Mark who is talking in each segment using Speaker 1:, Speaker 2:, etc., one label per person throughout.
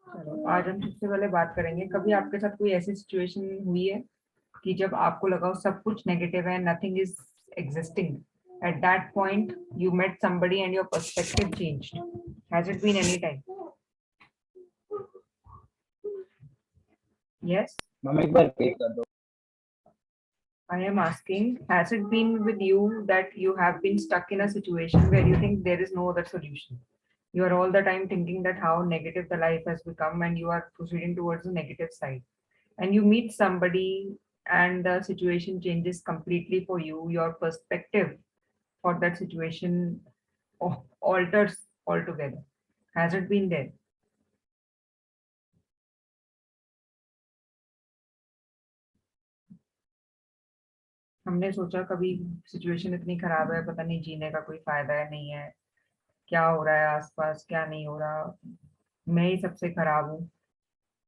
Speaker 1: चलो आज हम सबसे पहले बात करेंगे, कभी आपके साथ कोई ऐसी सिचुएशन हुई है कि जब आपको लगा सब कुछ नेगेटिव है, nothing is existing, at that point you met somebody and your perspective changed? Has it been any time? Yes,
Speaker 2: ma'am एक बार रिपीट कर दो।
Speaker 1: I am asking, has it been with you that you have been stuck in a situation where you think there is no other solution? You are all the time thinking that how negative the life has become and you are proceeding towards the negative side, and you meet somebody and the situation changes completely for you, your perspective for that situation alters altogether. Has it been there? हमने सोचा कभी situation इतनी खराब है, पता नहीं जीने का कोई फायदा है नहीं है, क्या हो रहा है आसपास, क्या नहीं हो रहा, मैं ही सबसे खराब हूँ,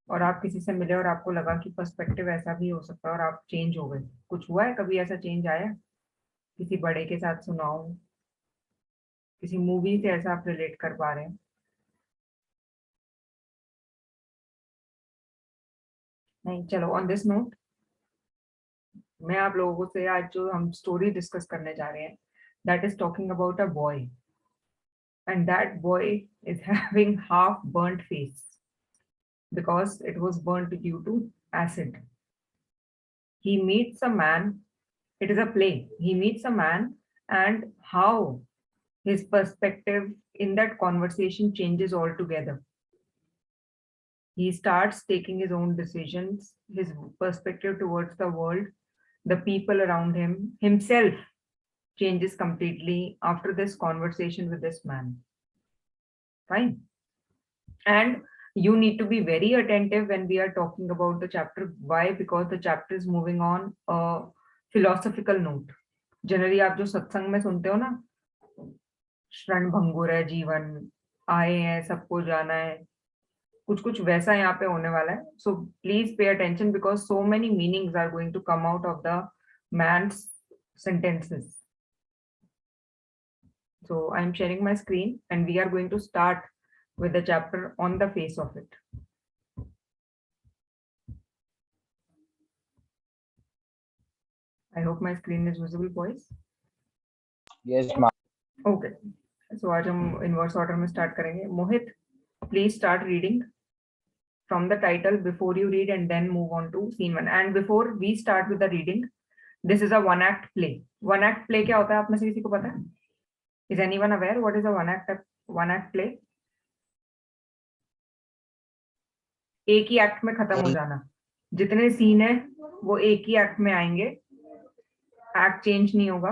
Speaker 1: और आप किसी से मिले और आपको लगा कि पर्सपेक्टिव ऐसा भी हो सकता है और आप चेंज हो गए। कुछ हुआ है, कभी ऐसा चेंज आया? किसी बड़े के साथ सुनाओ, किसी मूवी से ऐसा आप रिलेट कर पा रहे हैं? नहीं, चलो ऑन दिस नोट मैं आप लोगों से आज जो हम स्टोरी डिस्कस करने जा रहे हैं, that is talking about a boy, and that boy is having half burnt face because it was burnt due to acid. He meets a man, it is a play, he meets a man, and how his perspective in that conversation changes altogether. He starts taking his own decisions, his perspective towards the world, the people around him, himself changes completely after this conversation with this man. Fine. And you need to be very attentive when we are talking about the chapter. Why? Because the chapter is moving on a philosophical note. Generally, आप जो सत्संग में सुनते हो ना, क्षण भंगुर है जीवन, आए हैं सबको जाना है, कुछ कुछ वैसा यहाँ पे होने वाला है. So please pay attention because so many meanings are going to come out of the man's sentences. So I am sharing my screen and we are going to start with the chapter On the Face of It. I hope my screen is visible, boys.
Speaker 2: Yes ma'am.
Speaker 1: Okay. So आज हम inverse order में start करेंगे. Mohit, please start reading from the title before you read and then move on to scene one. And before we start with the reading, this is a one act play. One act play क्या होता है, आप में से किसी को पता है? Is anyone aware what is a one act play? एक ही एक्ट में खत्म हो जाना, जितने सीन है वो एक ही एक्ट में आएंगे, एक्ट चेंज नहीं होगा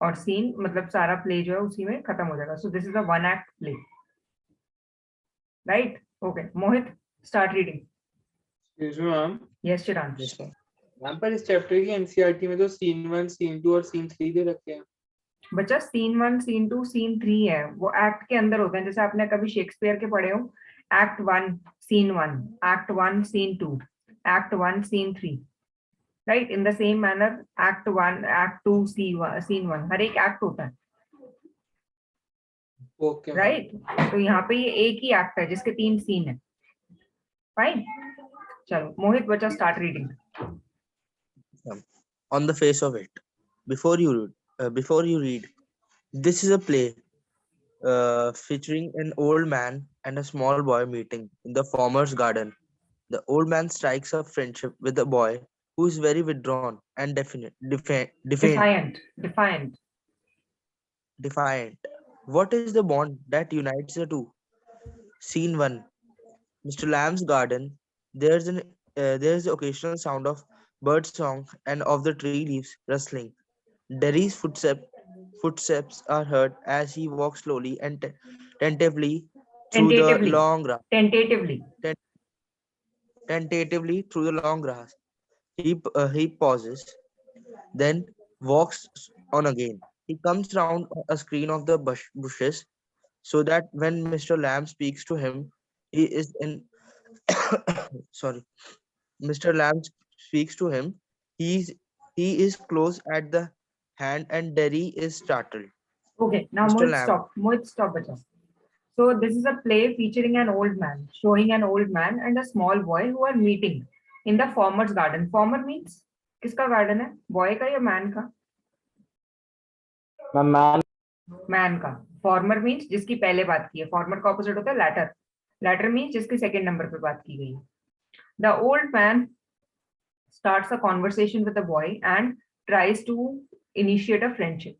Speaker 1: और सीन मतलब सारा प्ले जो है उसी में खत्म हो जाएगा. So this is a one act play, right? Okay Mohit, start reading.
Speaker 3: Ma'am.
Speaker 1: Yes Chiran.
Speaker 3: Ma'am पर इस चैप्टर की एनसीईआरटी में तो सीन 1, सीन 2 और सीन 3 दे रखे हैं।
Speaker 1: बच्चा सीन 1, सीन 2, सीन 3 है, वो एक्ट के अंदर होते हैं. जैसे आपने कभी शेक्सपियर के पढ़े हो, act 1 scene 1, act 1 scene 2, act 1 scene 3, right? In the same manner act 1, act 2, scene 1, हर एक एक्ट होता है,
Speaker 3: ओके
Speaker 1: राइट? तो यहाँ पे ये एक ही एक्ट है जिसके 3 सीन है. फाइन, चलो मोहित बच्चा start reading.
Speaker 4: On the Face of It. Before you read, this is a play featuring an old man and a small boy meeting in the farmer's garden. The old man strikes up friendship with the boy, who is very withdrawn and defiant. What is the bond that unites the two? Scene 1. Mr. Lamb's garden. There's the occasional sound of bird song and of the tree leaves rustling. Derry's footsteps are heard as he walks slowly and tentatively through the long grass. Tentatively through the long grass. He pauses, then walks on again. He comes round a screen of the bushes so that when Mr. Lamb speaks to him, he is in. sorry, Mr. Lamb speaks to him. He is close at the hand, and Derry is startled.
Speaker 1: Okay, now
Speaker 4: Mr.
Speaker 1: Mohit
Speaker 4: Lamb.
Speaker 1: stop. Mohit stop, बच्चा. So this is a play featuring an old man, showing an old man and a small boy who are meeting in the farmer's garden. Farmer means किसका garden है? Boy का या man का?
Speaker 2: Man,
Speaker 1: Man का. Farmer means जिसकी पहले बात की है. Farmer का opposite होता है latter. Latter means जिसकी second number पे बात की गई है. The old man starts a conversation with the boy and tries to initiate a friendship.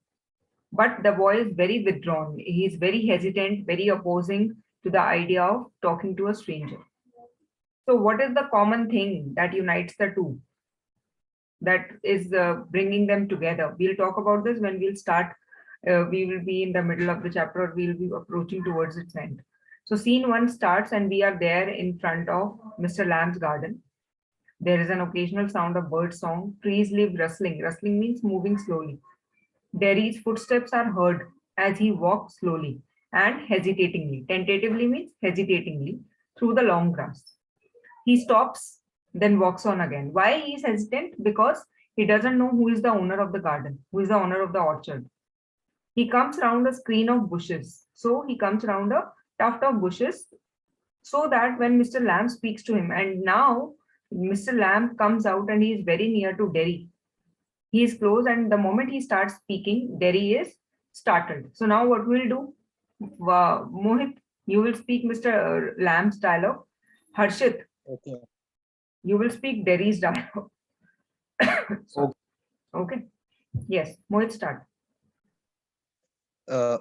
Speaker 1: But the boy is very withdrawn. He is very hesitant, very opposing to the idea of talking to a stranger. So, what is the common thing that unites the two? That is bringing them together. We'll talk about this when we'll start. We will be in the middle of the chapter, or we'll be approaching towards its end. So, scene one starts, and we are there in front of Mr. Lamb's garden. There is an occasional sound of bird song. Trees leaf rustling. Rustling means moving slowly. Derry's footsteps are heard as he walks slowly and hesitatingly. Tentatively means hesitatingly through the long grass. He stops, then walks on again. Why he is hesitant? Because he doesn't know who is the owner of the garden, who is the owner of the orchard. He comes round a screen of bushes. So he comes round a tuft of bushes so that when Mr. Lamb speaks to him, and now Mr. Lamb comes out and he is very near to Derry. He is close, and the moment he starts speaking, Derry is startled. So now what we'll do, Mohit, you will speak Mr. Lamb's dialogue. Harshit,
Speaker 2: okay.
Speaker 1: you will speak Derry's dialogue. So, okay. Yes, Mohit, start.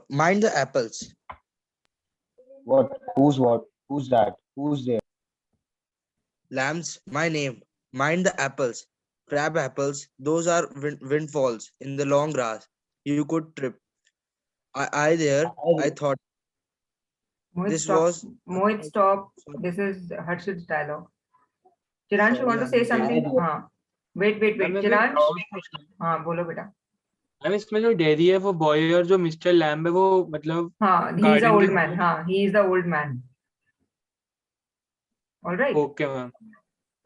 Speaker 4: Mind the apples.
Speaker 2: What? Who's that? Who's there?
Speaker 4: Lambs, my name. Mind the apples. Crab apples, those are windfalls in the long grass. You could trip. I thought
Speaker 1: Mohit,
Speaker 4: this
Speaker 1: stop.
Speaker 4: was.
Speaker 1: Mohit, stop. This is Harshit's dialogue. Chiransh, you
Speaker 4: Sorry,
Speaker 1: want to
Speaker 4: I'm
Speaker 1: say
Speaker 4: very-
Speaker 1: something? हाँ. Wait.
Speaker 3: मैं
Speaker 1: Chiransh,
Speaker 3: doubt
Speaker 1: हाँ, बोलो बेटा.
Speaker 3: Ma'am इसमें जो dairy है वो boy और जो मिस्टर लैम्ब है वो मतलब
Speaker 1: हाँ, he is the
Speaker 3: garden
Speaker 1: old
Speaker 3: के-
Speaker 1: man. हाँ, he is the old man. All right.
Speaker 3: Okay ma'am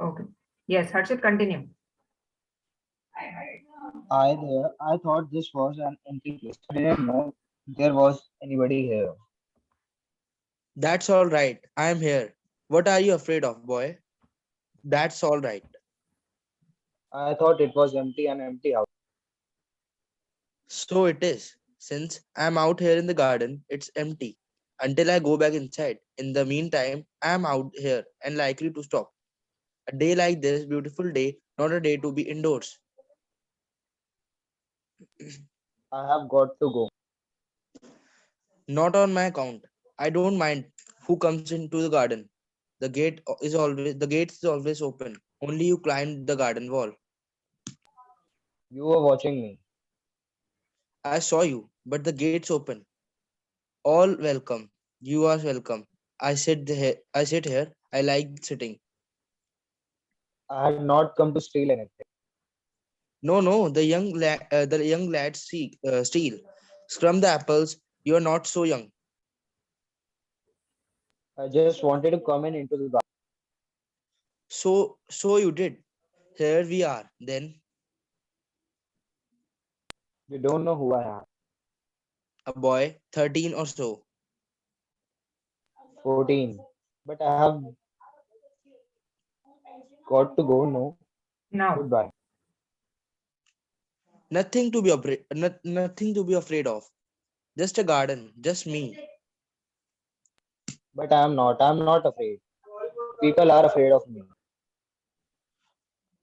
Speaker 1: Okay. Yes, Harshit, continue.
Speaker 2: I thought this was an empty place. I didn't know there was anybody here.
Speaker 4: That's all right. I am here. What are you afraid of, boy? That's all right.
Speaker 2: I thought it was empty, an empty house.
Speaker 4: So it is. Since I'm out here in the garden, it's empty until I go back inside. In the meantime, I'm out here and likely to stop. A day like this, beautiful day, not a day to be indoors.
Speaker 2: I have got to go.
Speaker 4: Not on my account. I don't mind who comes into the garden. The gate is always open. Only you climb the garden wall.
Speaker 2: You were watching me.
Speaker 4: I saw you, but the gate's open. All welcome. You are welcome. I sit here. I like sitting.
Speaker 2: I had not come to steal anything.
Speaker 4: No. The young lads steal. Scrum the apples. You are not so young.
Speaker 2: I just wanted to come into the garden.
Speaker 4: So you did. Here we are. Then
Speaker 2: You don't know who I am.
Speaker 4: a boy, 13 or so.
Speaker 2: 14. But I have got to go. No.
Speaker 1: Now,
Speaker 2: Goodbye.
Speaker 4: Nothing to be afraid of. Just a garden. Just me.
Speaker 2: But I am not. I am not afraid. People are afraid of me.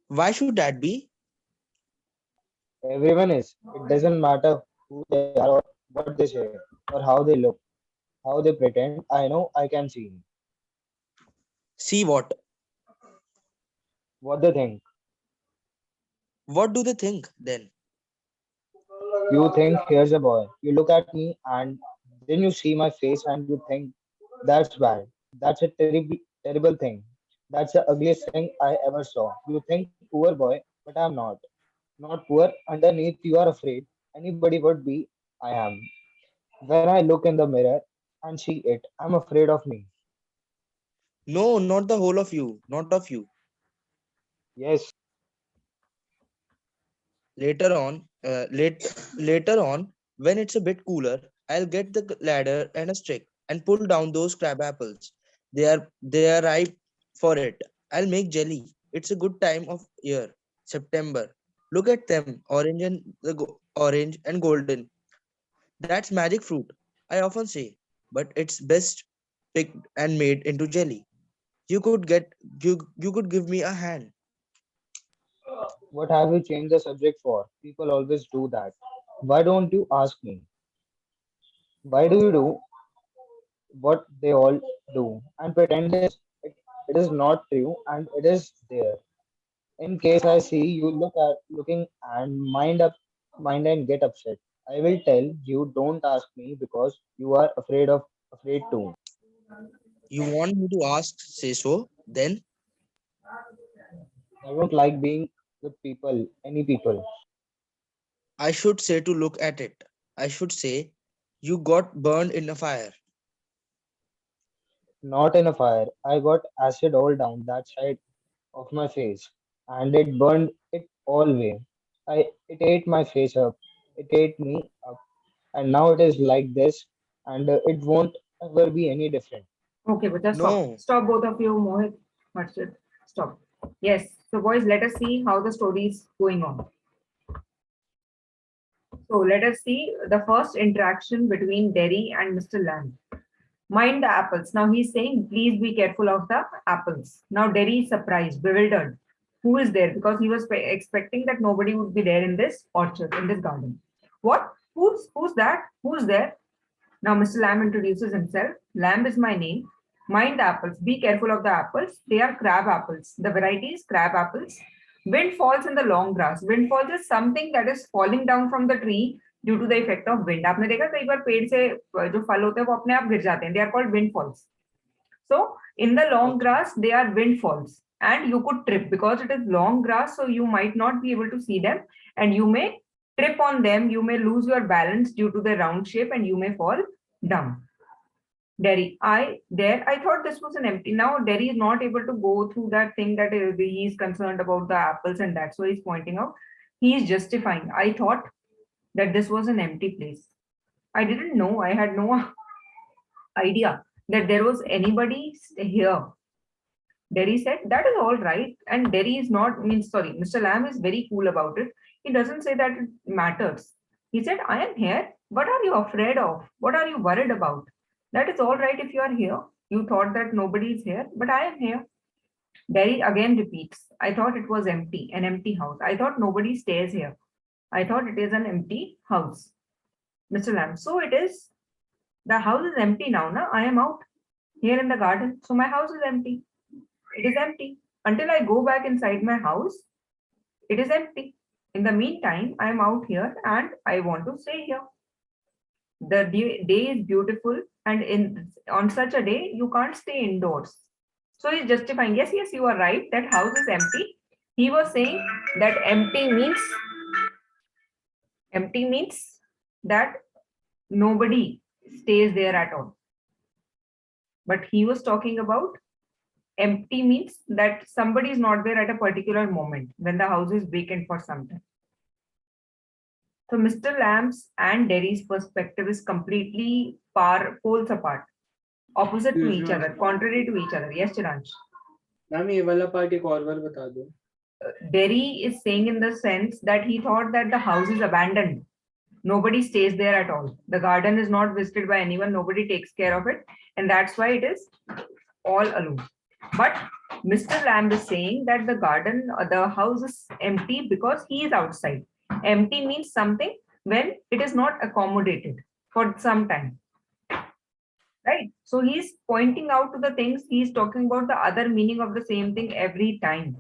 Speaker 4: Why should that be?
Speaker 2: Everyone is. It doesn't matter who they are or what they say or how they look, how they pretend. I know I can see
Speaker 4: See what?
Speaker 2: what they think.
Speaker 4: What do they think then?
Speaker 2: You think, here's a boy. You look at me and then you see my face and you think, that's bad. That's a terrible thing. That's the ugliest thing I ever saw. You think, poor boy, but I'm not. Not poor. Underneath, you are afraid. Anybody would be. I am. When I look in the mirror and see it, I'm afraid of me.
Speaker 4: No, not the whole of you. Not of you.
Speaker 2: Yes,
Speaker 4: Later on, when it's a bit cooler, I'll get the ladder and a stick and pull down those crab apples. They are ripe for it. I'll make jelly. It's a good time of year, September. Look at them, orange and golden. That's magic fruit, I often say, but it's best picked and made into jelly. You could give me a hand.
Speaker 2: What have you changed the subject for? People always do that. Why don't you ask me? Why do you do what they all do and pretend it is not true and it is there? In case I see you looking and mind and get upset, I will tell you don't ask me because you are afraid to.
Speaker 4: You want me to ask, say so? Then
Speaker 2: I don't like being with people, any people.
Speaker 4: I should say to look at it. I should say, you got burned in a fire.
Speaker 2: Not in a fire. I got acid all down that side of my face, and it burned it all way. It ate my face up. It ate me up, and now it is like this, and it won't ever be any different.
Speaker 1: Okay, but just stop.
Speaker 4: No,
Speaker 1: Stop, both of you, Mohit, Harshit. Stop. Yes. So, boys, let us see how the story is going on. So, let us see the first interaction between Derry and Mr. Lamb. Mind the apples. Now, he's saying, please be careful of the apples. Now, Derry is surprised, bewildered. Who is there? Because he was expecting that nobody would be there in this orchard, in this garden. What? Who's that? Who's there? Now, Mr. Lamb introduces himself. Lamb is my name. Mind the apples. Be careful of the apples. They are crab apples. The variety is crab apples. Wind falls in the long grass. Wind falls is something that is falling down from the tree due to the effect of wind. आपने देखा कई बार पेड़ से जो फल होते हैं वो अपने आप गिर जाते हैं. They are called windfalls. So in the long grass, they are windfalls, and you could trip because it is long grass. So you might not be able to see them, and you may trip on them. You may lose your balance due to the round shape, and you may fall down. Derry, I thought this was an empty. Now Derry is not able to go through that thing that he is concerned about the apples and that. So he's pointing out, he is justifying. I thought that this was an empty place. I didn't know. I had no idea that there was anybody here. Derry said, that is all right. And Derry is not, sorry, Mr. Lamb is very cool about it. He doesn't say that it matters. He said, I am here. What are you afraid of? What are you worried about? That is all right if you are here. You thought that nobody is here, but I am here. Derry again repeats, I thought it was empty, an empty house. I thought nobody stays here. I thought it is an empty house. Mr. Lamb, so it is. The house is empty now, na? I am out here in the garden. So my house is empty. It is empty. Until I go back inside my house, it is empty. In the meantime, I am out here and I want to stay here. The day is beautiful, and on such a day, you can't stay indoors. So he's justifying, yes, you are right. That house is empty. He was saying that empty means that nobody stays there at all. But he was talking about empty means that somebody is not there at a particular moment when the house is vacant for some time. So Mr. Lamb's and Derry's perspective is completely poles apart, opposite to each other, contrary to each other. Yes, Chiransh.
Speaker 3: Ma'am ये वाला part एक और बार बता दो.
Speaker 1: Derry is saying in the sense that he thought that the house is abandoned. Nobody stays there at all. The garden is not visited by anyone. Nobody takes care of it. And that's why it is all alone. But Mr. Lamb is saying that the house is empty because he is outside. Empty means something when it is not accommodated for some time. Right? So he's pointing out to the things, he's talking about the other meaning of the same thing every time.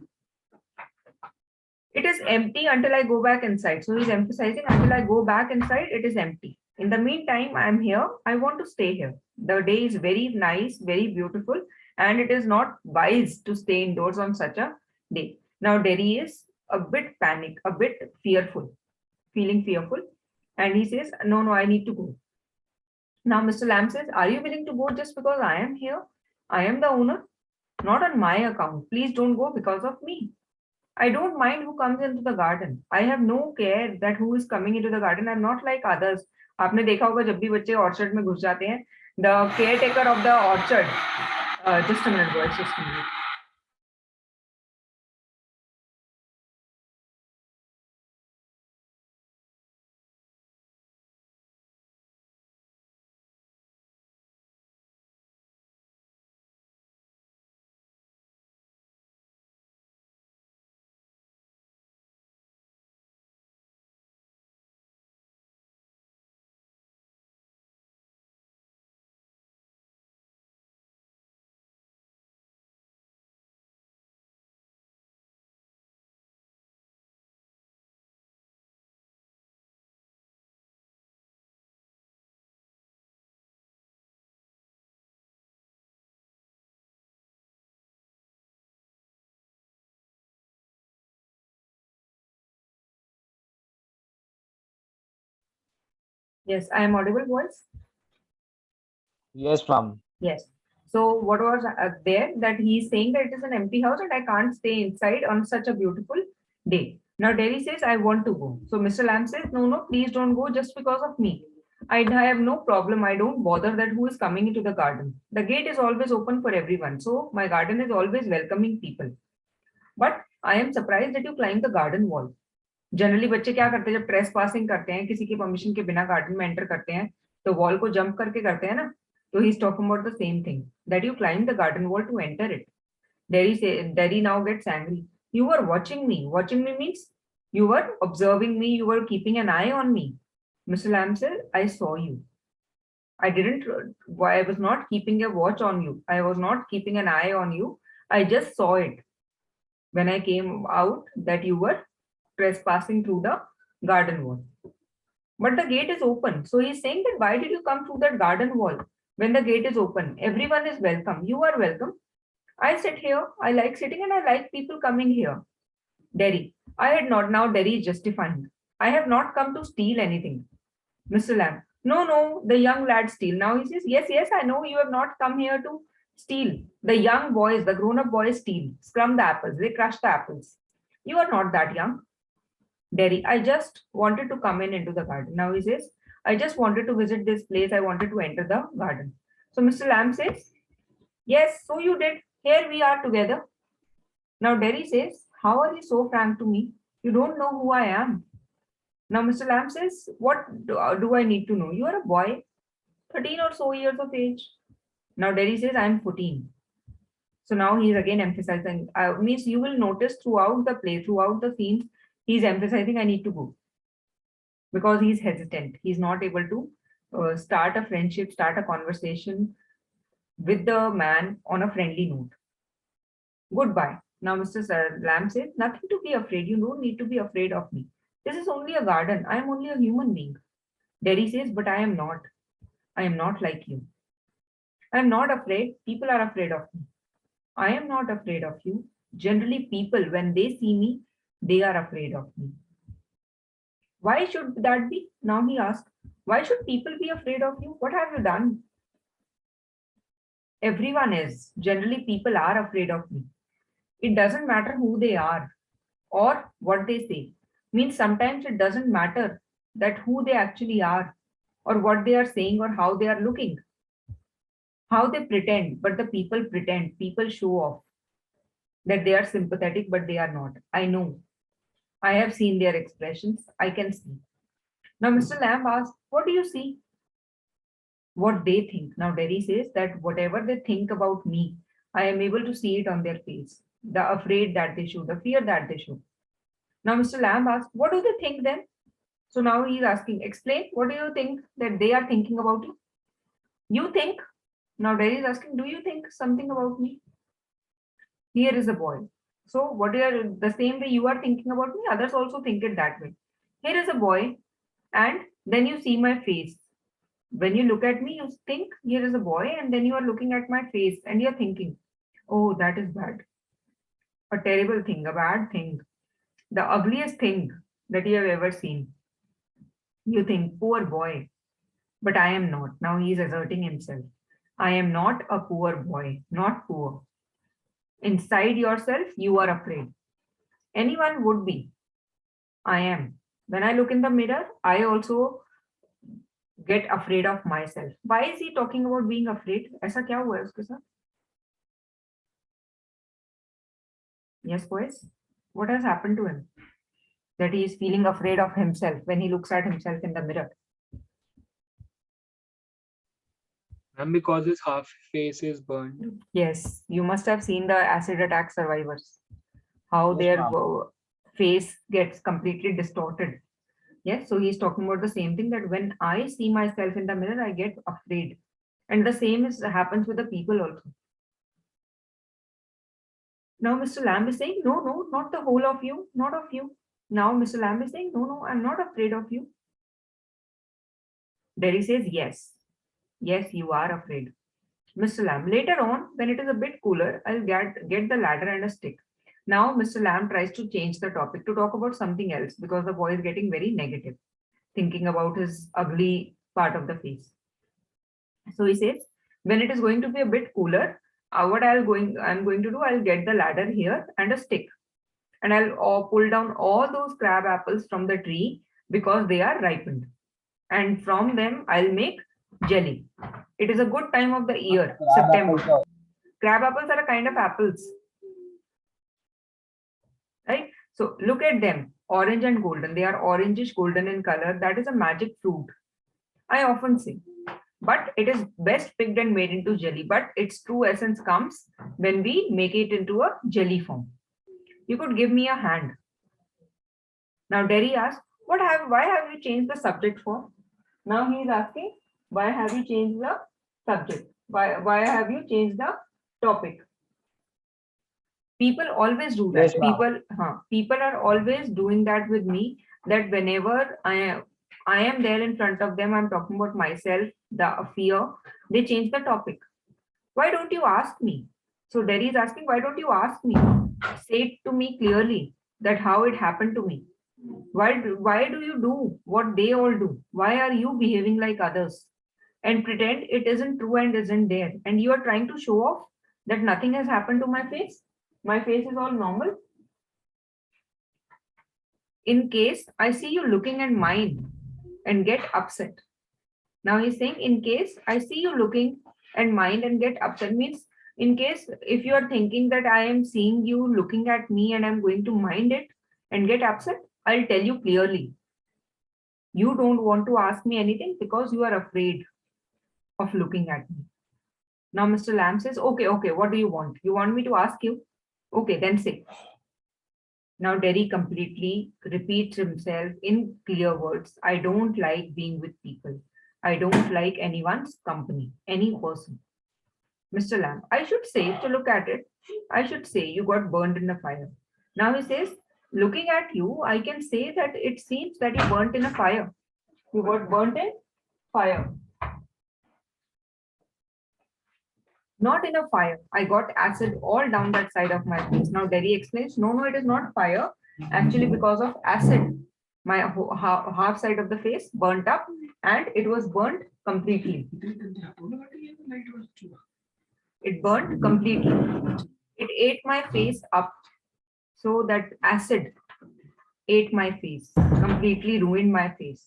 Speaker 1: It is empty until I go back inside. So he's emphasizing until I go back inside, it is empty. In the meantime, I'm here. I want to stay here. The day is very nice, very beautiful, and it is not wise to stay indoors on such a day. Now, Derry is a bit panicked, a bit fearful, feeling fearful. And he says, no, I need to go. Now, Mr. Lamb says, are you willing to go just because I am here? I am the owner, not on my account. Please don't go because of me. I don't mind who comes into the garden. I have no care that who is coming into the garden. I'm not like others. आपने देखा होगा जब भी बच्चे orchard में घुस जाते हैं, the caretaker of the orchard. Just a minute, boys, just a minute. Yes, I am audible, boys.
Speaker 2: Yes, ma'am.
Speaker 1: Yes. So what was there that he's saying that it is an empty house and I can't stay inside on such a beautiful day. Now Derry says, I want to go. So Mr. Lamb says, no, no, please don't go just because of me. I have no problem. I don't bother that who is coming into the garden. The gate is always open for everyone. So my garden is always welcoming people. But I am surprised that you climb the garden wall. Generally बच्चे क्या करते हैं जब trace passing करते हैं किसी के permission के बिना गार्डन में एंटर करते हैं तो वॉल को जंप करके करते हैं ना तो he is talking about the same thing that you climb the garden wall to enter it Derry now gets angry. You were watching me. Watching me means you were observing me, you were keeping an eye on me. Mr. Lamb said, I saw you. I didn't I was not keeping a watch on you. I was not keeping an eye on you. I just saw it when I came out that you were trespassing through the garden wall. But the gate is open. So he's saying that why did you come through that garden wall when the gate is open? Everyone is welcome. You are welcome. I sit here. I like sitting and I like people coming here. Derry. I had not. Now Derry is justifying. I have not come to steal anything. Mr. Lamb. No, no, the young lad steal. Now he says, yes, yes, I know you have not come here to steal. The young boys, the grown-up boys steal, scrum the apples, they crush the apples. You are not that young. Derry, I just wanted to come in into the garden. Now he says, I just wanted to visit this place. I wanted to enter the garden. So Mr. Lamb says, yes, so you did. Here we are together. Now Derry says, how are you so frank to me? You don't know who I am. Now Mr. Lamb says, what do I need to know? You are a boy, 13 or so years of age. Now Derry says, I am 14. So now he's again emphasizing, means you will notice throughout the play, throughout the scenes, he's emphasizing, I need to go. Because he's hesitant. He's not able to start a friendship, start a conversation with the man on a friendly note. Goodbye. Now Mr. Lamb says, nothing to be afraid. You don't need to be afraid of me. This is only a garden. I am only a human being. Derry says, but I am not. I am not like you. I am not afraid. People are afraid of me. I am not afraid of you. Generally, people, when they see me, they are afraid of me. Why should that be? Now he asks, why should people be afraid of you? What have you done? Everyone is. Generally, people are afraid of me. It doesn't matter who they are or what they say. Means sometimes it doesn't matter that who they actually are or what they are saying or how they are looking. How they pretend, but the people pretend, people show off that they are sympathetic, but they are not. I know. I have seen their expressions. I can see. Now, Mr. Lamb asks, what do you see? What they think. Now, Derry says that whatever they think about me, I am able to see it on their face. The afraid that they show, the fear that they show. Now, Mr. Lamb asks, what do they think then? So now he's asking, explain, what do you think that they are thinking about you? You think? Now Derry is asking, do you think something about me? Here is a boy. So what are the same way you are thinking about me, others also think it that way. Here is a boy, and then you see my face. When you look at me, you think here is a boy, and then you are looking at my face and you're thinking, oh, that is bad. A terrible thing, a bad thing, the ugliest thing that you have ever seen. You think, poor boy, but I am not. Now he is asserting himself. I am not a poor boy, not poor. Inside yourself, you are afraid. Anyone would be. I am. When I look in the mirror, I also get afraid of myself. Why is he talking about being afraid? ऐसा क्या हुआ है उसके साथ? Yes, boys. What has happened to him? That he is feeling afraid of himself when he looks at himself in the mirror.
Speaker 3: And because his half face is burned.
Speaker 1: Yes, you must have seen the acid attack survivors. How
Speaker 2: Yes,
Speaker 1: their
Speaker 2: ma'am.
Speaker 1: face gets completely distorted. Yes, so he's talking about the same thing, that when I see myself in the mirror, I get afraid. And the same happens with the people also. Now Mr. Lamb is saying, no, no, not the whole of you, not of you. Now Mr. Lamb is saying, no, no, I'm not afraid of you. Derry says, yes, yes, you are afraid. Mr. Lamb, later on, when it is a bit cooler, I'll get the ladder and a stick. Now Mr. Lamb tries to change the topic to talk about something else because the boy is getting very negative, thinking about his ugly part of the face. So he says, when it is going to be a bit cooler, what I'm going to do, I'll get the ladder here and a stick, and I'll pull down all those crab apples from the tree because they are ripened, and from them I'll make jelly. It is a good time of the year,
Speaker 2: Crab
Speaker 1: September.
Speaker 2: apples are-
Speaker 1: Crab apples are a kind of apples, right? So look at them, orange and golden. They are orangish golden in color. That is a magic fruit, I often say. But it is best picked and made into jelly. But its true essence comes when we make it into a jelly form. You could give me a hand. Now Derry asks, why have you changed the subject for? Now he is asking, why have you changed the subject? Why have you changed the topic? People always do that.
Speaker 2: Yes, ma'am.
Speaker 1: People are always doing that with me, that whenever I am there in front of them, I'm talking about myself, the fear, they change the topic. Why don't you ask me? So Derry is asking, why don't you ask me? Say it to me clearly, that how it happened to me. Why do you do what they all do? Why are you behaving like others and pretend it isn't true and isn't there? And you are trying to show off that nothing has happened to my face. My face is all normal. In case I see you looking at mine and get upset. Now he's saying, in case I see you looking at mine and get upset, means in case if you are thinking that I am seeing you looking at me and I'm going to mind it and get upset, I'll tell you clearly. You don't want to ask me anything because you are afraid of looking at me. Now Mr. Lamb says, okay, what do you want? You want me to ask you? Okay, then say. Now Derry completely repeats himself in clear words. I don't like being with people. I don't like anyone's company, any person. Mr. Lamb, I should say, to look at it, I should say you got burned in a fire. Now he says, looking at you, I can say that it seems that you burnt in a fire. You got burnt in fire. Not in a fire. I got acid all down that side of my face. Now Derry explains, no, it is not fire. Actually, because of acid, my half side of the face burnt up and it was burnt completely. It burnt completely. It ate my face up. So that acid ate my face, completely ruined my face.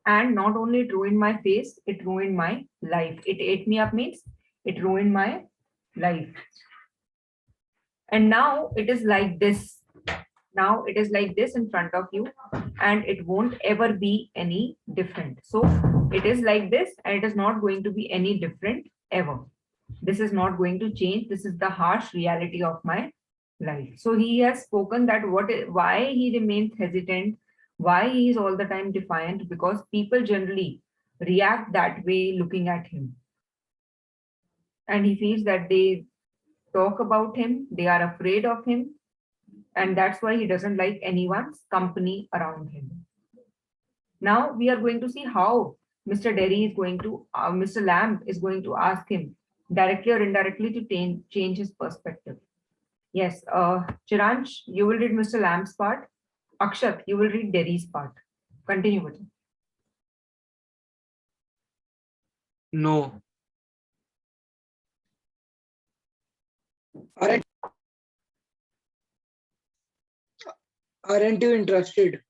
Speaker 1: And not only it ruined my face, it ruined my life. It ate me up means it ruined my life. And now it is like this. Now it is like this in front of you, and it won't ever be any different. So it is like this, and it is not going to be any different ever. This is not going to change. This is the harsh reality of my life. So he has spoken that why he remains hesitant, why he is all the time defiant, because people generally react that way looking at him. And he feels that they talk about him, they are afraid of him, and that's why he doesn't like anyone's company around him. Now we are going to see how Mr. Derry is going to, Mr. Lamb is going to ask him directly or indirectly to change his perspective. Yes, Chiransh, you will read Mr. Lamb's part. Akshat, you will read Derry's part. Continue with him.
Speaker 3: No.
Speaker 5: Aren't you interested?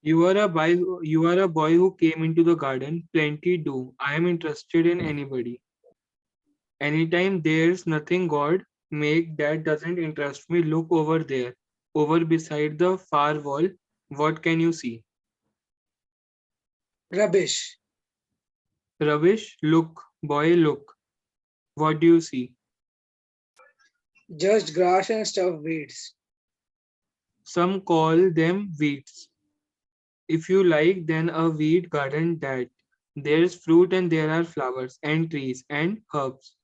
Speaker 3: You are a boy who came into the garden. Plenty do. I am interested in anybody. Anytime there's nothing God make that doesn't interest me, look over there. Over beside the far wall. What can you see?
Speaker 5: Rubbish.
Speaker 3: Rubbish? Look, boy, look. What do you see?
Speaker 5: Just grass and stuff weeds.
Speaker 3: Some call them weeds. If you like, then a weed garden that. There's fruit and there are flowers and trees and herbs.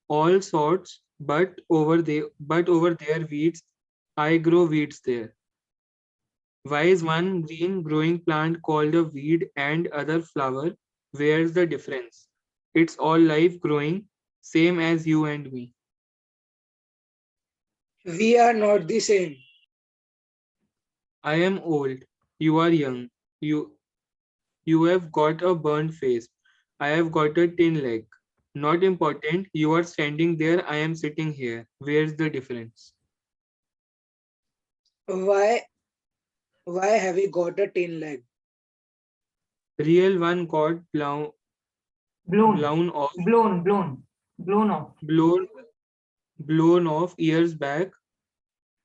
Speaker 3: All sorts, but over there weeds. I grow weeds there. Why is one green growing plant called a weed and other flower? Where's the difference? It's all life growing, same as you and me.
Speaker 5: We are not the same.
Speaker 3: I am old. You are young. You have got a burned face. I have got a tin leg. Not important. You are standing there. I am sitting here. Where's the difference?
Speaker 5: Why why have we got a tin leg?
Speaker 3: Real one got
Speaker 1: Blown,
Speaker 3: blown off,
Speaker 1: blown off.
Speaker 3: blown, blown off years back.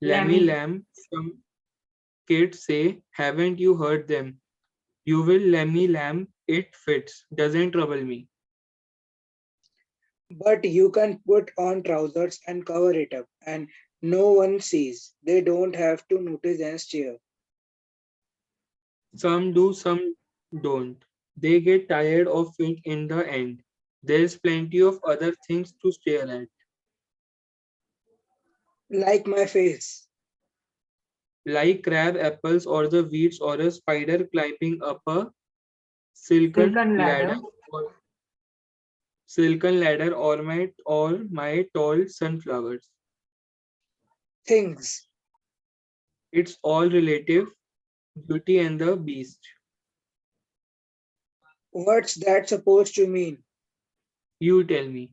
Speaker 3: Lammy
Speaker 1: Lammy,
Speaker 3: lamb. Some kids say, haven't you heard them? You will lammy lamb. It fits. Doesn't trouble me.
Speaker 5: But you can put on trousers and cover it up, and no one sees. They don't have to notice and stare.
Speaker 3: Some do, some don't. They get tired of it in the end. There's plenty of other things to stare at,
Speaker 5: Like my face.
Speaker 3: like crab apples or the weeds or a spider climbing up a silken
Speaker 1: silken
Speaker 3: ladder
Speaker 1: ladder.
Speaker 3: or silken ladder or my tall sunflowers.
Speaker 5: Things.
Speaker 3: It's all relative. Beauty and the Beast.
Speaker 5: What's that supposed to mean?
Speaker 3: You tell me.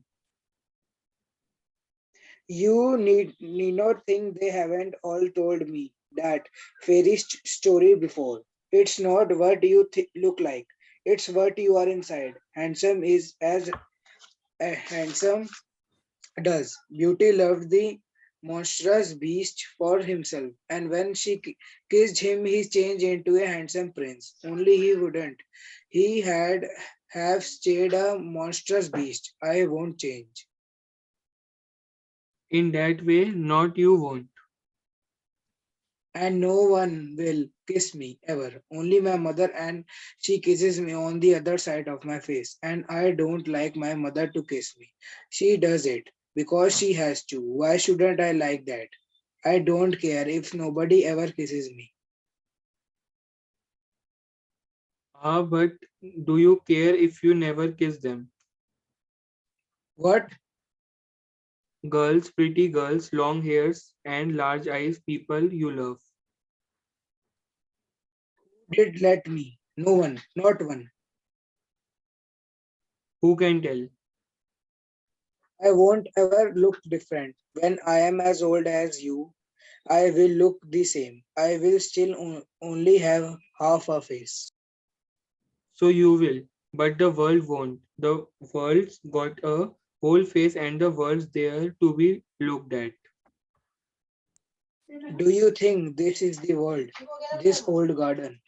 Speaker 5: You need not think they haven't all told me that fairy story before. It's not what you look like. It's what you are inside. Handsome is as handsome does. Beauty loved the monstrous beast for himself, and when she kissed him, he changed into a handsome prince. Only he wouldn't. He had have stayed a monstrous beast. I won't change.
Speaker 3: In that way, not you won't.
Speaker 5: And no one will kiss me ever. Only my mother, and she kisses me on the other side of my face. And I don't like my mother to kiss me. She does it because she has to. Why shouldn't I like that? I don't care if nobody ever kisses me.
Speaker 3: Ah, but do you care if you never kiss them?
Speaker 5: What
Speaker 3: Girls, pretty girls, long hairs and large eyes, people you love.
Speaker 5: did let me? No one, not one.
Speaker 3: Who can tell?
Speaker 5: I won't ever look different. When I am as old as you, I will look the same. I will still only have half a face.
Speaker 3: So you will, but the world won't. The world's got a whole face and the world's there to be looked at.
Speaker 5: Do you think this is the world? This old garden?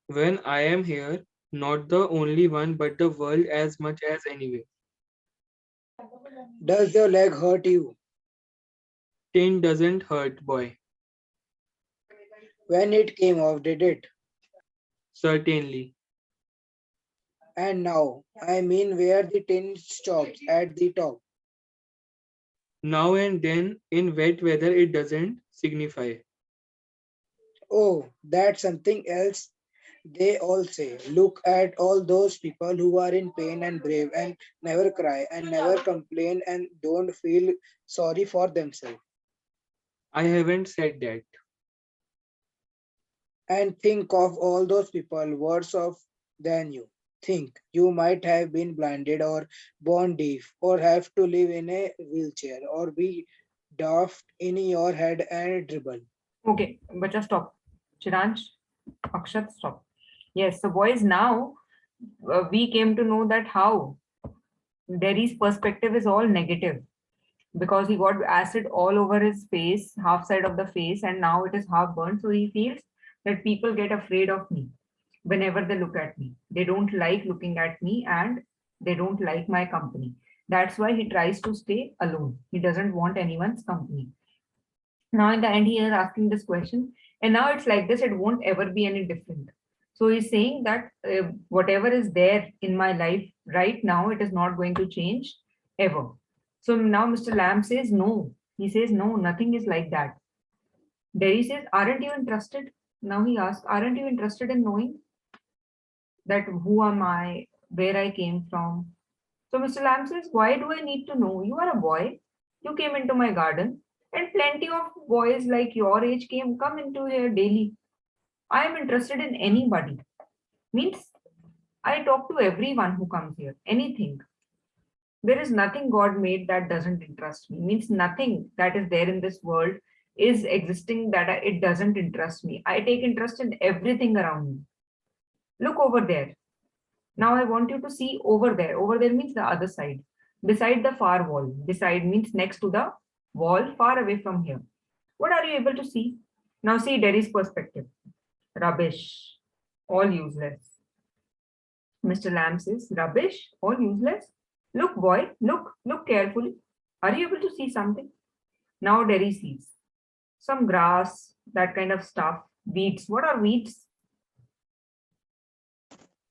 Speaker 3: When I am here, not the only one, but the world as much as anyway.
Speaker 5: Does your leg hurt you?
Speaker 3: Tin doesn't hurt, boy.
Speaker 5: When it came off, did it?
Speaker 3: Certainly.
Speaker 5: And now, I mean where the tin stops at the top.
Speaker 3: Now and then, in wet weather, it doesn't signify.
Speaker 5: Oh, that's something else they all say. Look at all those people who are in pain and brave and never cry and never complain and don't feel sorry for themselves.
Speaker 3: I haven't said that.
Speaker 5: And think of all those people worse off than you. Think you might have been blinded or born deaf or have to live in a wheelchair or be daft in your head and dribble.
Speaker 1: Okay, but just stop. Chiranj, Akshat, stop. Yes, so boys, now we came to know that how Derry's perspective is all negative because he got acid all over his face, half side of the face, and now it is half burnt. So he feels that people get afraid of me whenever they look at me. They don't like looking at me and they don't like my company. That's why he tries to stay alone. He doesn't want anyone's company. Now, in the end, he is asking this question, and now it's like this, it won't ever be any different. So he's saying that whatever is there in my life right now, it is not going to change ever. So now Mr. Lamb says no. He says no, nothing is like that. Derry says, aren't you interested? Now he asks, aren't you interested in knowing that who am I, where I came from? So Mr. Lamb says, why do I need to know? You are a boy. You came into my garden, and plenty of boys like your age come into here daily. I am interested in anybody. Means I talk to everyone who comes here. Anything. There is nothing God made that doesn't interest me. Means nothing that is there in this world is existing that it doesn't interest me. I take interest in everything around me. Look over there. Now I want you to see over there. Over there means the other side. Beside the far wall. Beside means next to the wall, far away from here. What are you able to see? Now see Derry's perspective. Rubbish. All useless. Mr. Lamb says, rubbish, all useless. Look, boy, look carefully. Are you able to see something? Now Derry sees some grass, that kind of stuff. Weeds. What are weeds?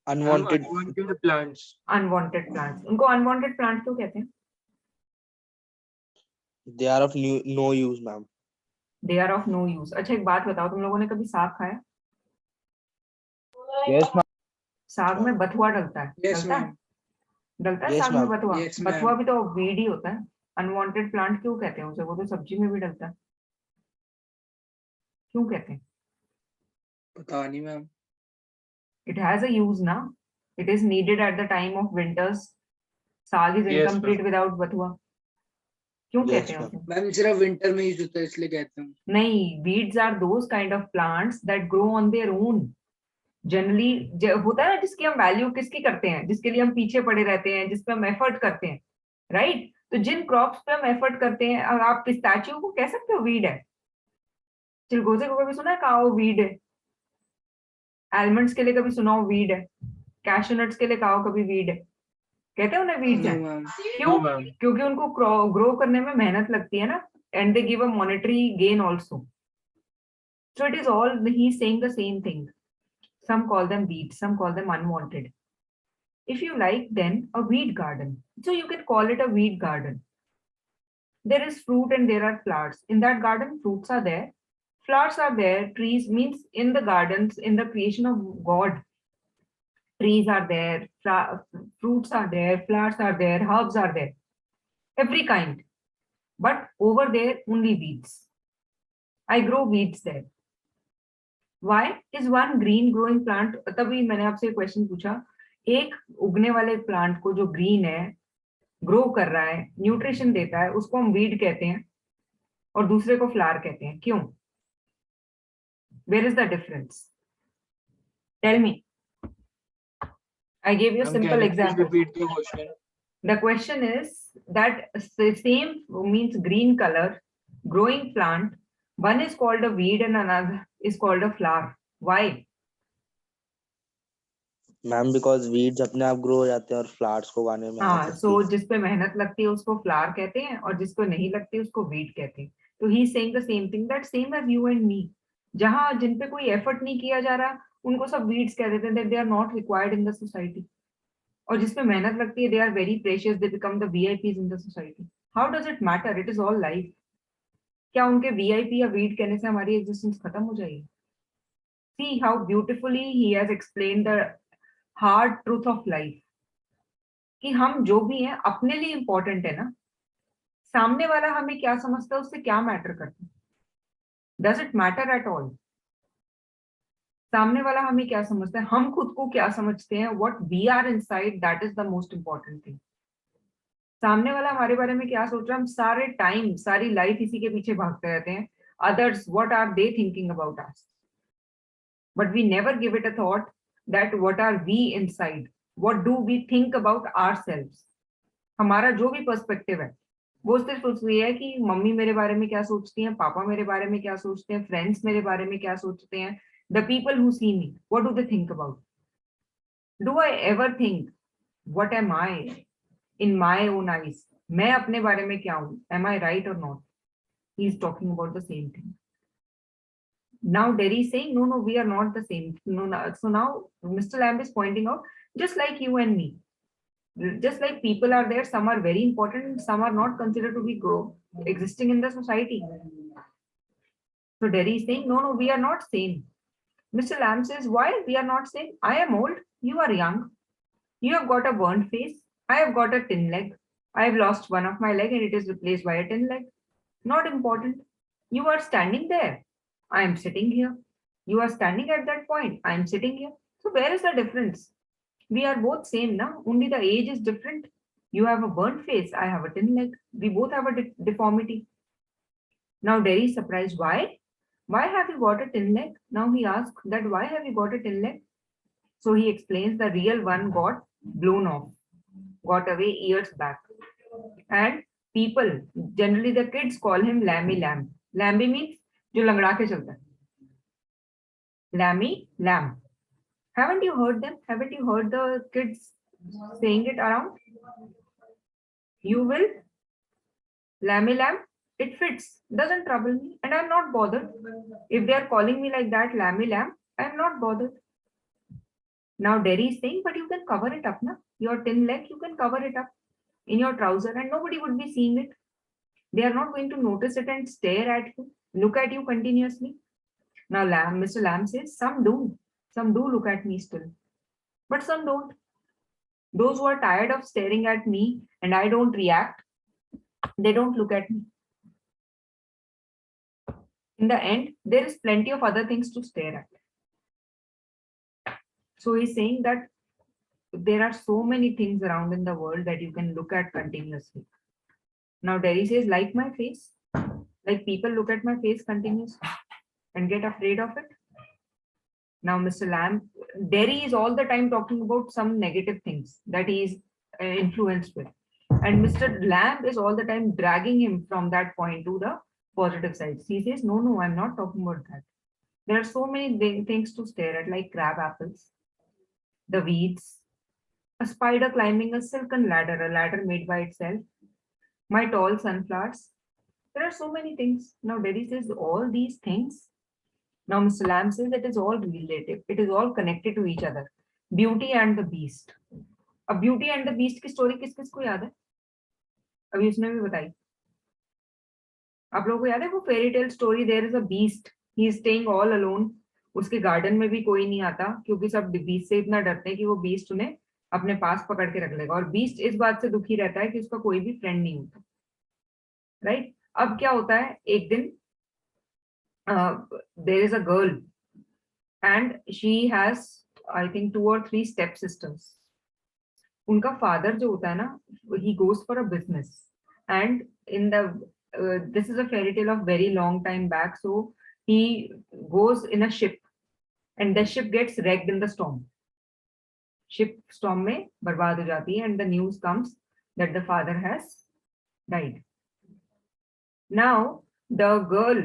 Speaker 4: Unwanted.
Speaker 3: Unwanted plants.
Speaker 1: Unwanted plants. उनको unwanted plants क्यों कहते हैं?
Speaker 4: They are of no use, ma'am.
Speaker 1: They are of no use. अच्छा एक बात बताओ, तुम लोगों ने कभी साग खाया?
Speaker 2: Yes, ma'am.
Speaker 1: साग में बथुआ डलता है.
Speaker 5: Yes,
Speaker 1: डलता है?
Speaker 5: ma'am.
Speaker 1: डलता है
Speaker 4: Yes,
Speaker 1: साग में
Speaker 4: ma'am.
Speaker 1: बथुआ.
Speaker 5: Yes,
Speaker 1: बथुआ
Speaker 5: ma'am.
Speaker 1: भी तो weed ही होता है. अनवांटेड प्लांट क्यों कहते हैं उसे? वो तो सब्जी में भी डलता है. क्यों कहते हैं?
Speaker 5: पता नहीं ma'am.
Speaker 1: It has a use now. It is needed at the time of winters. Saag is
Speaker 3: Yes,
Speaker 1: incomplete without bathua. क्यों
Speaker 4: Yes,
Speaker 1: कहते हैं उसे?
Speaker 5: मैम सिर्फ विंटर में यूज होता है इसलिए कहते हैं.
Speaker 1: नहीं, weeds are those kind of plants that grow on their own. Generally होता है ना, जिसकी हम वैल्यू किसकी करते हैं, जिसके लिए हम पीछे पड़े रहते हैं, जिस पे हम एफर्ट करते हैं, राइट? तो जिन क्रॉप्स पे हम एफर्ट करते हैं, आप पिस्ताचियो को कह सकते हो वीड है. चिलगोजे को कभी सुना है काओ वीड है? आलमंड्स के लिए कभी सुना हो वीड है? कैशू नट्स के लिए काओ कभी वीड है? कहते हैं उन्हें वीड्स है.
Speaker 5: No, ma'am.
Speaker 1: क्यों?
Speaker 3: No, ma'am.
Speaker 1: क्योंकि उनको ग्रो करने में मेहनत लगती है ना, and they give a monetary gain also. So it is all, he's saying the same thing. Some call them weeds, some call them unwanted. If you like, then a weed garden. So you can call it a weed garden. There is fruit and there are flowers. In that garden, fruits are there, flowers are there, trees means in the gardens, in the creation of God, trees are there, fruits are there, flowers are there, herbs are there, every kind. But over there, only weeds. I grow weeds there. Why is one green growing plant? तभी मैंने आपसे question पूछा, एक उगने वाले plant को जो green है, ग्रो कर रहा है, न्यूट्रिशन देता है, उसको हम वीड कहते हैं, और दूसरे को फ्लावर कहते हैं. क्यों? Where is the difference? Tell me. I gave you a
Speaker 3: Ma'am,
Speaker 1: simple
Speaker 3: can you please
Speaker 1: example.
Speaker 3: repeat the question?
Speaker 1: The question is that the same means green color, growing plant, one is called a weed and another is called a flower. Why?
Speaker 4: Ma'am because weeds अपने आप grow हो जाते हैं और flowers को उगाने में मेहनत
Speaker 1: हाँ,
Speaker 4: लगती
Speaker 1: so
Speaker 4: है.
Speaker 1: जिस पे मेहनत लगती है उसको फ्लावर कहते हैं, और जिसको नहीं लगती उसको वीड कहते हैं. तो he saying the same thing, that same as you and me. जहां जिन पे कोई एफर्ट नहीं किया जा रहा, उनको सब वीड्स कह देते हैं, that they are not required in the society. और जिसपे मेहनत लगती है, they are very precious, they become the VIPs in the society. How does it matter? It is all life. क्या उनके वीआईपी या वीड कहने से हमारी एग्जिस्टेंस खत्म हो जाएगी? See how beautifully he has explained the hard truth of life. कि हम जो भी हैं अपने लिए इंपॉर्टेंट है ना, सामने वाला हमें क्या समझता है उससे क्या मैटर करता है? Does it matter at all? सामने वाला हमें क्या समझता है, हम खुद को क्या समझते हैं, what we are inside, that is the most important thing. सामने वाला हमारे बारे में क्या सोच रहा है, हम सारे टाइम सारी लाइफ इसी के पीछे भागते रहते हैं. Others, what are they thinking about us? but we never give it a thought that what are we inside, what do we think about ourselves. हमारा जो भी पर्सपेक्टिव है वो सिर्फ उसमें है कि मम्मी मेरे बारे में क्या सोचती हैं, पापा मेरे बारे में क्या सोचते हैं, फ्रेंड्स मेरे बारे में क्या सोचते हैं, the people who see me what do they think about. Do I ever think what am I in my own eyes, मैं अपने बारे में क्या हूं, am I right or not. He is talking about the same thing. Now Derry is saying, no, we are not the same. No, no. So now Mr. Lamb is pointing out, just like you and me, just like people are there, some are very important, some are not considered to be existing in the society. So Derry is saying, no, we are not same. Mr. Lamb says, why we are not same? I am old, you are young. You have got a burnt face, I have got a tin leg. I have lost one of my leg and it is replaced by a tin leg. Not important. You are standing there, I am sitting here. You are standing at that point, I am sitting here. So where is the difference? We are both same now, only the age is different. You have a burnt face, I have a tin leg. We both have a deformity. Now Derry is surprised. Why have you got a tin leg? Now he asks that why have you got a tin leg? So he explains the real one got blown off, got away years back. And people, generally the kids call him Lammy Lamb. Lamby means जो लंगड़ा के चलता है. Lammy Lamb. Haven't you heard them? Haven't you heard the kids saying it around? You will Lammy Lamb. It fits, doesn't trouble me, and I'm not bothered. If they are calling me like that, Lammy Lamb, I'm not bothered. Now Derry is saying, but you can cover it up, na? Your tin leg, you can cover it up in your trouser, and nobody would be seeing it. They are not going to notice it and stare at you, look at you continuously. Now Mr. Lamb says, some do look at me still, but some don't. Those who are tired of staring at me and I don't react, they don't look at me. In the end, there is plenty of other things to stare at. So he's saying that there are so many things around in the world that you can look at continuously. Now Derry says, like my face, like people look at my face continuously and get afraid of it. Now Mr. Lamb, Derry is all the time talking about some negative things that he is influenced with. And Mr. Lamb is all the time dragging him from that point to the positive sides. He says, no, I'm not talking about that. There are so many things to stare at, like crab apples, the weeds, a spider climbing a silken ladder, a ladder made by itself, my tall sunflowers. There are so many things. Now Derry says all these things. Now Mr. Lamb says it is all relative. It is all connected to each other. Beauty and the Beast. अब Beauty and the Beast की story किस किस को याद है? अभी उसने भी बताई. आप लोगों को याद है वो fairy tale story? There is a beast, he is staying all alone. उसके गार्डन में भी कोई नहीं आता क्योंकि सब बीस्ट से इतना डरते हैं कि वो बीस्ट उन्हें अपने पास पकड़ के रख लेगा. और बीस्ट इस बात से दुखी रहता है कि उसका कोई भी फ्रेंड नहीं होता. राइट? अब क्या होता है, एक दिन there is a girl and she has I think 2 or 3 step sisters. उनका फादर जो होता है ना, he goes for a business, and in the this is a fairy tale of very long time back. So he goes in a ship and the ship gets wrecked in the storm. Ship storm में बर्बाद हो जाती है and the news comes that the father has died. Now the girl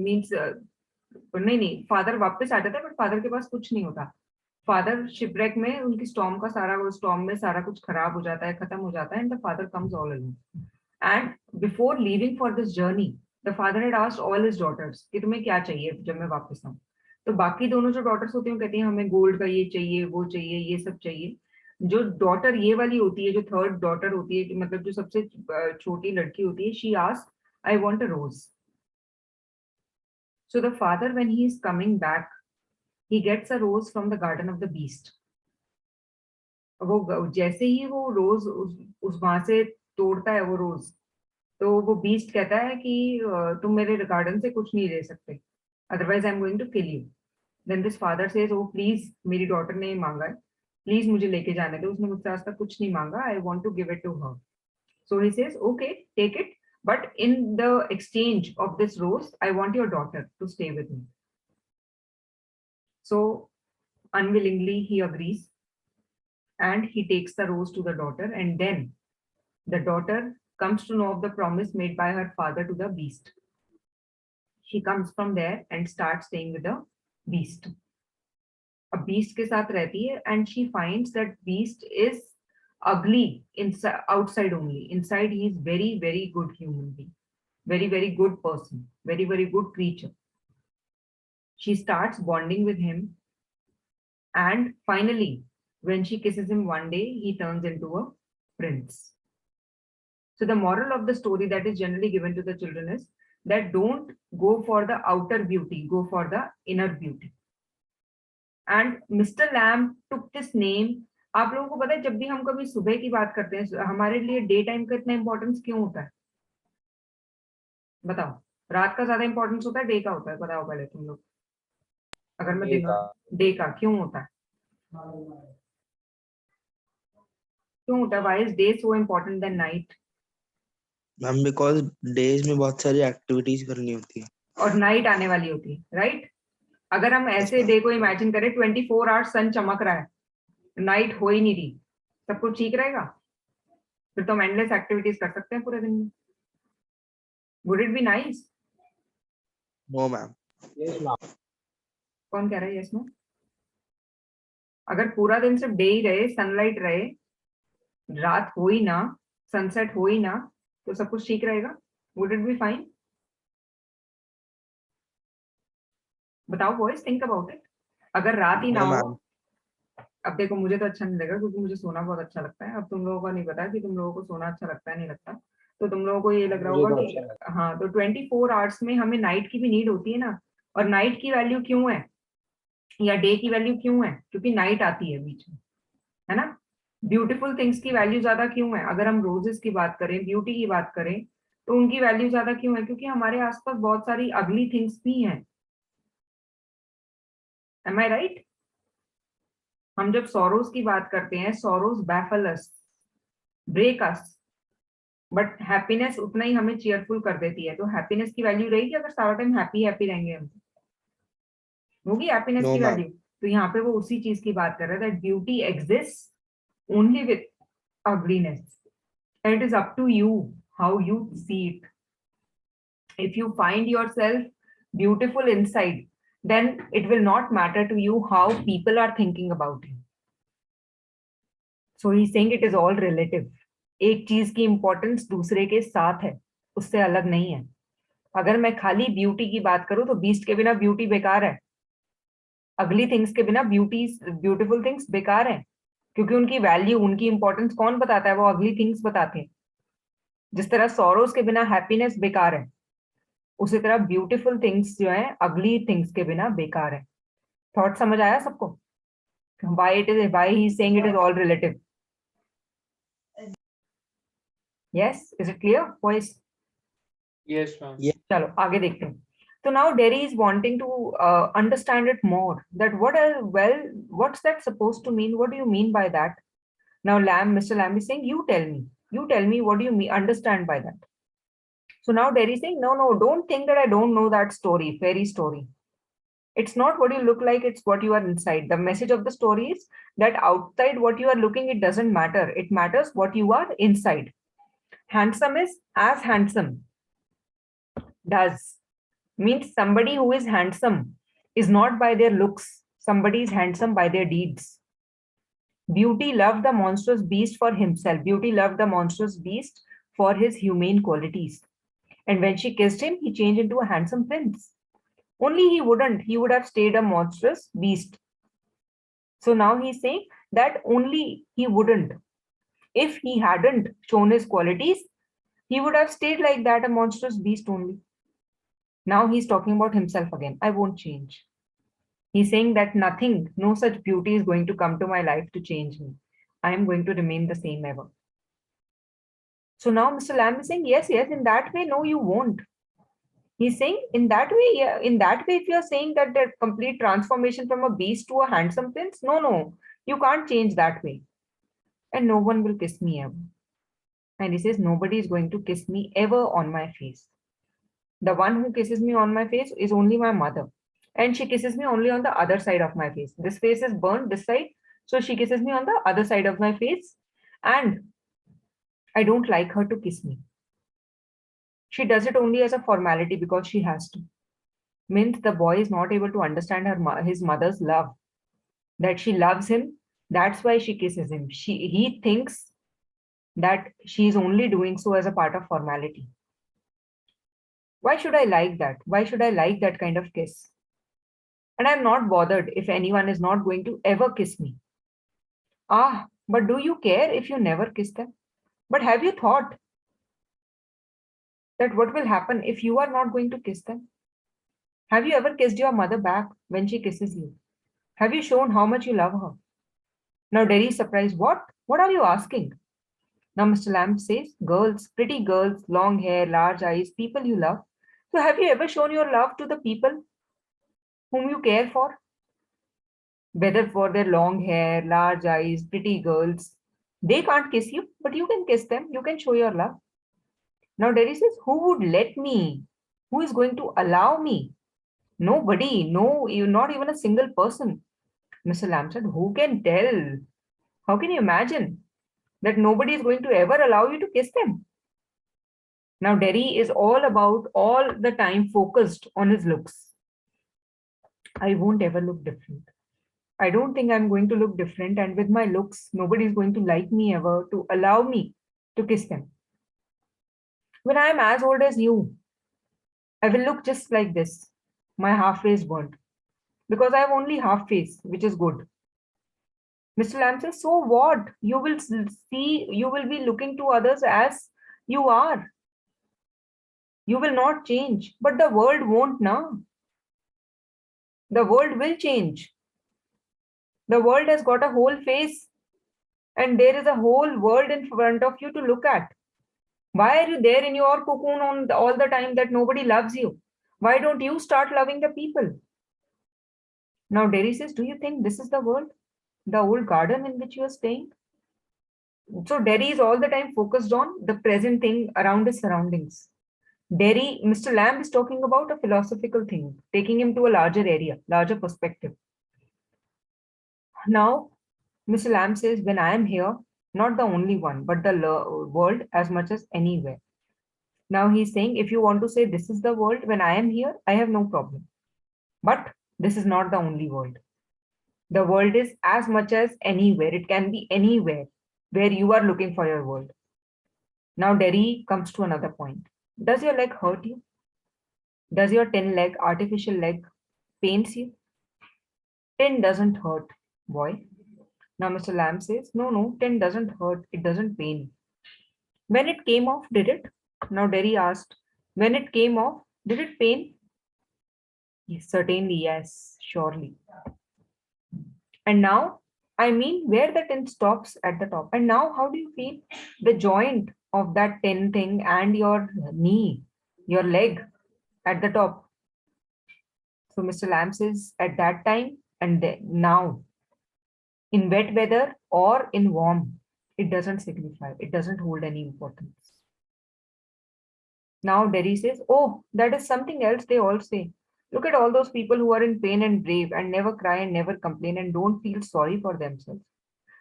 Speaker 1: means नहीं father वापस आ जाता है, but father के पास कुछ नहीं होता. फादर शिपरेक में उनकी स्टॉर्म का सारा, वो स्टॉर्म में सारा कुछ खराब हो जाता है, खत्म हो जाता है, and the father comes all alone. And before leaving for this journey the father had asked all his daughters कि तुम्हें क्या चाहिए जब मैं वापस आऊं. तो बाकी दोनों जो डॉटर्स होती हैं कहती हैं हमें गोल्ड का ये चाहिए, वो चाहिए, ये सब चाहिए. जो डॉटर ये वाली होती है, जो थर्ड डॉटर होती है, मतलब जो सबसे छोटी लड़की होती है, she asked I want a rose. So the father when he is coming back, he gets a rose from the garden of the beast. वो जैसे ही वो रोज उस वहां से तोड़ता है वो रोज, तो वो बीस्ट कहता है कि तुम मेरे गार्डन से कुछ नहीं ले सकते, otherwise I am going to kill you. Then this father says, oh please, मेरी डॉटर ने मांगा है, प्लीज मुझे लेके जाने दो, उसने मुझसे आज तक कुछ नहीं मांगा, I want to give it to her. So he says okay take it, but in the exchange of this rose I want your daughter to stay with me. So unwillingly he agrees and he takes the rose to the daughter, and then the daughter comes to know of the promise made by her father to the beast. She comes from there and starts staying with the beast. A beast के साथ रहती है, and she finds that beast is ugly inside, outside only. Inside he is very, very good human being, very, very good person, very, very good creature. She starts bonding with him, and finally, when she kisses him one day, he turns into a prince. So the moral of the story that is generally given to the children is that don't go for the outer beauty, go for the inner beauty. And Mr. Lamb took this name. आप लोगों को पता है, जब भी हम कभी सुबह की बात करते हैं, हमारे लिए डे टाइम का इतना इंपॉर्टेंस क्यों होता है? बताओ, रात का ज्यादा इंपॉर्टेंस होता है, डे का होता है? बताओ पहले तुम लोग। अगर मैं
Speaker 2: Day
Speaker 1: दिन
Speaker 2: का।
Speaker 1: डे का क्यों होता है? क्यों होता है? Why is day so important than night?
Speaker 4: Ma'am because days में बहुत सारी एक्टिविटीज करनी होती है
Speaker 1: और नाइट आने वाली होती है, राइट? अगर हम ऐसे
Speaker 4: ma'am.
Speaker 1: डे को इमेजिन करें 24 आवर्स सन चमक रहा है, नाइट हो ही नहीं रही, सब कुछ ठीक रहेगा? फिर तो हम एंडलेस एक्टिविटीज कर सकते हैं पूरे दिन में. Would it be nice?
Speaker 4: No ma'am
Speaker 2: Yes, ma'am.
Speaker 1: कौन कह रहा है यस नो? अगर पूरा दिन सिर्फ डे ही रहे, सनलाइट रहे, रात हो ही ना, सनसेट हो ही ना, तो सब कुछ ठीक रहेगा? Would it be fine? बताओ बॉयज, थिंक अबाउट इट. अगर रात ही ना
Speaker 4: No,
Speaker 1: हो,
Speaker 4: ma'am.
Speaker 1: अब देखो मुझे तो अच्छा नहीं लगेगा क्योंकि मुझे सोना बहुत अच्छा लगता है. अब तुम लोगों को नहीं पता कि तुम लोगों को सोना अच्छा लगता है नहीं लगता, तो तुम लोगों को ये लग रहा
Speaker 2: मुझे
Speaker 1: होगा
Speaker 2: तो
Speaker 1: कि
Speaker 2: अच्छा लगता
Speaker 1: हाँ, तो 24 आवर्स में हमें नाइट की भी नीड होती है ना. और नाइट की वैल्यू क्यों है या डे की वैल्यू क्यों है? क्योंकि नाइट आती है बीच में, है ना. ब्यूटीफुल थिंग्स की वैल्यू ज्यादा क्यों है? अगर हम रोजेस की बात करें, ब्यूटी की बात करें, तो उनकी वैल्यू ज्यादा क्यों है? क्योंकि हमारे आसपास बहुत सारी अगली थिंग्स भी हैं. Am I right? हम जब सॉरोज की बात करते हैं, sorrows baffle us, break us, but happiness उतना ही हमें चीयरफुल कर देती है. तो हैप्पीनेस की वैल्यू रहेगी अगर सारा टाइम हैप्पी हैप्पी रहेंगे हम? होगी हैप्पीनेस
Speaker 4: No,
Speaker 1: की
Speaker 4: ma'am.
Speaker 1: वैल्यू? तो यहाँ पे वो उसी चीज की बात कर रहा है, that beauty exist only with ugliness, and it is up to you how you see it. If you find yourself beautiful inside, then it will not matter to you how people are thinking about you. So he's saying it is all relative. एक चीज की importance दूसरे के साथ है, उससे अलग नहीं है. अगर मैं खाली ब्यूटी की बात करूं तो बीस्ट के बिना ब्यूटी बेकार है, अगली थिंग्स के बिना ब्यूटीफुल थिंग्स बेकार है, क्योंकि उनकी वैल्यू, उनकी इंपॉर्टेंस कौन बताता है? वो अगली थिंग्स बताते हैं. जिस तरह सॉरोज के बिना हैप्पीनेस बेकार है, उसी तरह ब्यूटीफुल थिंग्स जो है अगली थिंग्स के बिना बेकार है. थॉट समझ आया सबको? Why he is saying it is all relative? Yes, is it clear boys?
Speaker 3: Yes, ma'am.
Speaker 4: Yeah.
Speaker 1: चलो आगे देखते हैं. So now Derry is wanting to understand it more. That what's that supposed to mean? What do you mean by that? Now Mr. Lamb is saying, you tell me, what do you mean, understand by that? So now Derry is saying, no, don't think that I don't know that story, fairy story. It's not what you look like, it's what you are inside. The message of the story is that outside what you are looking, it doesn't matter. It matters what you are inside. Handsome is as handsome does. Means somebody who is handsome is not by their looks. Somebody is handsome by their deeds. Beauty loved the monstrous beast for himself. Beauty loved the monstrous beast for his humane qualities. And when she kissed him, he changed into a handsome prince. Only he wouldn't. He would have stayed a monstrous beast. So now he's saying that only he wouldn't. If he hadn't shown his qualities, he would have stayed like that, a monstrous beast only. Now he's talking about himself again. I won't change. He's saying that nothing, no such beauty is going to come to my life to change me. I am going to remain the same ever. So now Mr. Lamb is saying, yes, in that way, no, you won't. He's saying in that way, yeah, in that way, if you're saying that the complete transformation from a beast to a handsome prince, no, you can't change that way. And no one will kiss me ever. And he says, nobody is going to kiss me ever on my face. The one who kisses me on my face is only my mother. and she kisses me only on the other side of my face. This face is burnt this side, so she kisses me on the other side of my face, and I don't like her to kiss me. She does it only as a formality because she has to. Means the boy is not able to understand his mother's love, that she loves him. That's why she kisses him. He thinks that she is only doing so as a part of formality. Why should I like that? Why should I like that kind of kiss? And I'm not bothered if anyone is not going to ever kiss me. Ah, but do you care if you never kiss them? But have you thought that what will happen if you are not going to kiss them? Have you ever kissed your mother back when she kisses you? Have you shown how much you love her? Now Derry is surprised. What? What are you asking? Now Mr. Lamb says, girls, pretty girls, long hair, large eyes, people you love. So have you ever shown your love to the people whom you care for? Whether for their long hair, large eyes, pretty girls, they can't kiss you, but you can kiss them. You can show your love. Now Derry says, who would let me? Who is going to allow me? Nobody. No, you not even a single person. Mr. Lamb said, who can tell? How can you imagine that nobody is going to ever allow you to kiss them? Now Derry is all the time focused on his looks. I won't ever look different. I don't think I'm going to look different. And with my looks, nobody is going to like me ever to allow me to kiss them. When I am as old as you, I will look just like this. My half face burnt. Because I have only half face, which is good. Mr. Lamb says, so what? You will be looking to others as you are. You will not change, but the world won't now. The world will change. The world has got a whole face, and there is a whole world in front of you to look at. Why are you there in your cocoon all the time that nobody loves you? Why don't you start loving the people? Now Derry says, do you think this is the world? The old garden in which you are staying? So Derry is all the time focused on the present thing around his surroundings. Mr. Lamb is talking about a philosophical thing, taking him to a larger area, larger perspective. Now, Mr. Lamb says, when I am here, not the only one, but the world as much as anywhere. Now he's saying, if you want to say this is the world, when I am here, I have no problem. But this is not the only world. The world is as much as anywhere. It can be anywhere where you are looking for your world. Now Derry comes to another point. Does your leg hurt you? Does your artificial leg pains you? Tin doesn't hurt, boy. Now Mr. Lamb says, no, tin doesn't hurt. It doesn't pain. When it came off, did it? Now Derry asked, when it came off, did it pain? Yes, certainly, yes, surely. And now, I mean, where the tin stops at the top. And now, how do you feel? The joint of that tin thing and your knee, your leg at the top. So Mr. Lamb says, at that time and then, now, in wet weather or in warm, it doesn't signify. It doesn't hold any importance. Now Derry says, oh, that is something else they all say. Look at all those people who are in pain and brave and never cry and never complain and don't feel sorry for themselves.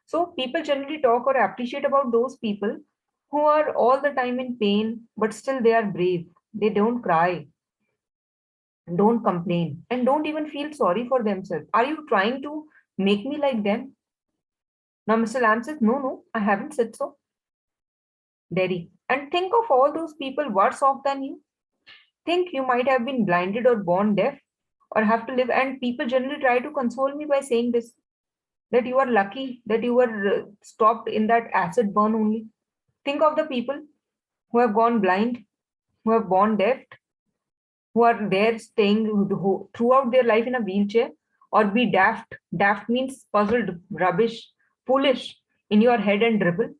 Speaker 1: So people generally talk or appreciate about those people who are all the time in pain, but still they are brave. They don't cry, don't complain, and don't even feel sorry for themselves. Are you trying to make me like them? Now Mr. Lamb says, no, I haven't said so. Derry, and think of all those people worse off than you. Think you might have been blinded or born deaf or have to live. And people generally try to console me by saying this, that you are lucky that you were stopped in that acid burn only. Think of the people who have gone blind, who have born deaf, who are there staying throughout their life in a wheelchair, or be daft. Daft means puzzled, rubbish, foolish in your head and dribble,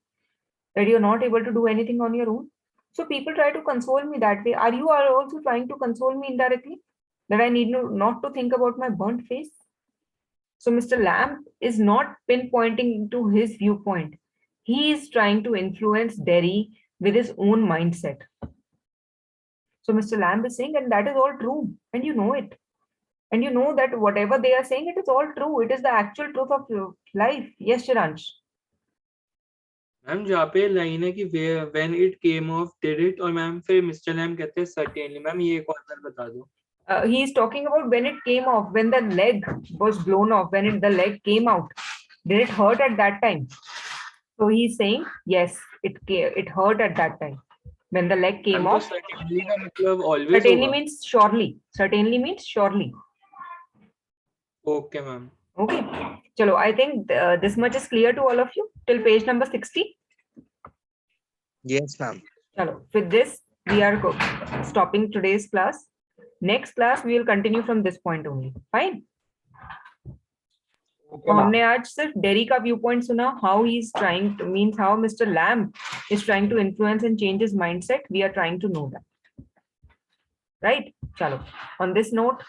Speaker 1: that you're not able to do anything on your own. So people try to console me that way. Are you also trying to console me indirectly that I need not to think about my burnt face? So Mr. Lamb is not pinpointing to his viewpoint. He is trying to influence Derry with his own mindset. So Mr. Lamb is saying, and that is all true, and you know it. and you know that whatever they are saying, it is all true. It is the actual truth of your life. Yes, Shiransh.
Speaker 3: Ma'am जहाँ पे line है कि when it came off did it, और ma'am फिर Mr Lam कहते हैं certainly. Ma'am ये एक और बार बता दो.
Speaker 1: He is talking about when it came off, when the leg was blown off, when the leg came out. Did it hurt at that time? So he's saying yes, it hurt at that time when the leg came
Speaker 3: ma'am तो
Speaker 1: off.
Speaker 3: certainly का मतलब always
Speaker 1: Certainly
Speaker 3: होगा.
Speaker 1: means surely. Certainly means surely.
Speaker 3: Okay ma'am.
Speaker 1: Okay. Chalo, I think this much is clear to all of you till page number 60.
Speaker 4: Yes, ma'am.
Speaker 1: Chalo, with this, we are stopping today's class. Next class, we will continue from this point only. Fine.
Speaker 2: Okay,
Speaker 1: तो
Speaker 2: ma'am.
Speaker 1: हमने आज सिर्फ Derry का view point सुना, how he is trying to means how mister Lamb is trying to influence and change his mindset. We are trying to know that, right? चलो, on this note